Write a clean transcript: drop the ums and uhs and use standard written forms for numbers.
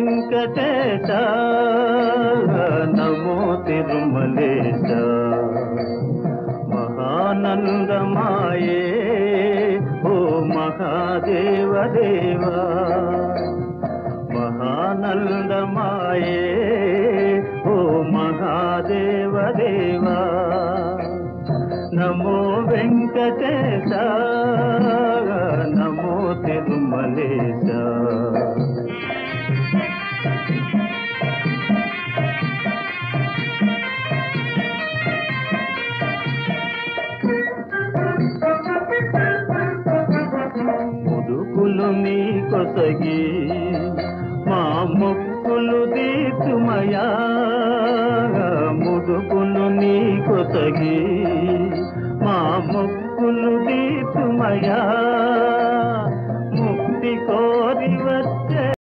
వెంకటేశ నమో తిరుమలేశ మహానందమాయే ఓ మహాదేవ దేవా మహానందమాయే ఓ మహాదేవ దేవా నమో వెంకటేశ నమో తిరుమలేశ ముదుకులు నీ కొసగి మా మొక్కులు తీర్చుమయా ముదుకులు నీ కొసగి మా మొక్కులు తీర్చుమయా